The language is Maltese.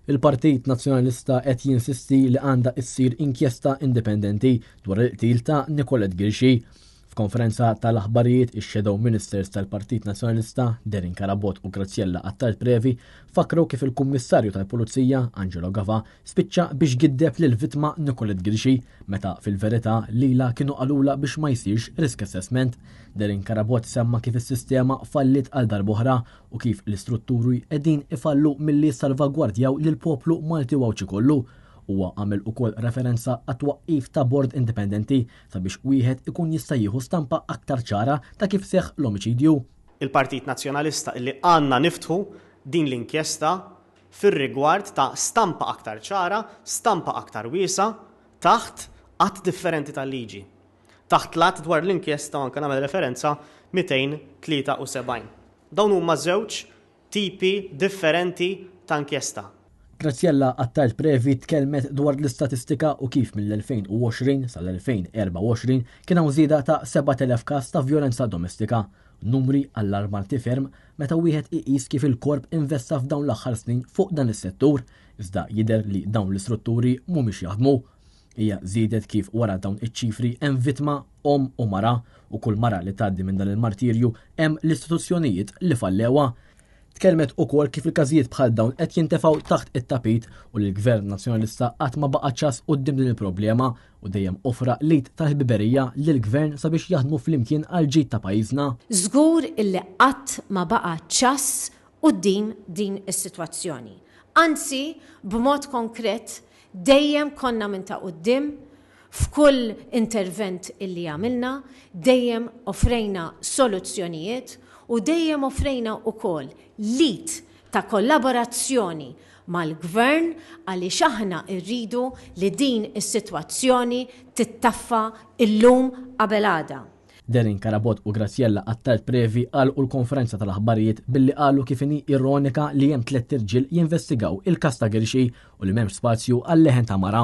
Il-Partit Nazzjonalista qed jinsisti li għandha ssir inkjesta indipendenti dwar il-qtil ta' Nicolette Girxi. F'konferenza tal-aħbarijiet ix-Shadow Ministers tal-Partit Nazzjonalista Darin Karabot u Graziella Attal-Previ fakru kif il-Kummissarju tal-Pulizija Angelo Gava spiċċa biex giddeb lil vittma Nicolette Girxi meta fil-verità lila kienu qalula biex ma jsirx risk assessment. Darin Karabot semma kif is-sistema fallit għal darb'oħra u kif l-istrutturi qegħdin ifallu milli salvagwardjaw lil poplu Malti wawċi kollu. Huwa għamel ukoll referenza għat-twaqqif ta' bord indipendenti sabiex wieħed ikun jista' jieħu stampa aktar ċara ta' kif seħħ l-omiċidju. Il-Partit Nazzjonalista li għandna niftħu din l-inkjesta fir-rigward ta' stampa aktar ċara, stampa aktar wiesa taħt qatt differenti tal-liġi. Taħt lat dwar l-inkjesta anke nagħmel referenza 273. Dawn huma żewġ tipi differenti ta' inkjesta. Graziella Attal-Previ tkellmet dwar l-istatistika u kif mill-2020 sal-2024 kien hawn żieda ta' 7,000 każ ta' vjolenza domestika, numri allarmanti ferm meta wieħed iqis kif il-korp investa f'dawn l-aħħar snin fuq dan is-settur, iżda jidher li dawn l-istrutturi mhumiex jaħdmu. Hija żiedet kif wara dawn iċ-ċifri hemm vittma u mara u kull mara li tgħaddi minn dan il-martirju hemm l-istituzzjonijiet li fallewa. Tkellmet ukoll kif il-każijiet bħal dawn qed jintefgħu taħt it-tapit u li l-Gvern Nazzjonalista qatt ma baqa' ċas quddiem din il-problema u dejjem offra lid ta' ħbiberija lill-Gvern sabiex jaħdmu flimkien għal ġid ta' pajjiżna. Żgur illi qatt ma baqa' ċas quddiem din is-sitwazzjoni. Anzi, b'mod konkret dejjem konna minn ta' quddiem f'kull intervent illi għamilna, dejjem offrejna soluzzjonijiet u dejjem offrejna wkoll lid ta' kollaborazzjoni mal-Gvern għaliex aħna rridu li din is-sitwazzjoni tittaffa illum qabel għada. Darin Karabot u Graziella Attal-Previ għalqu l-konferenza tal-aħbarijiet billi qalu kif inhi ironika li hemm 3 irġiel jinvestigaw il-każ ta' Girxi u li m'hemmx spazju għal leħen ta' mara.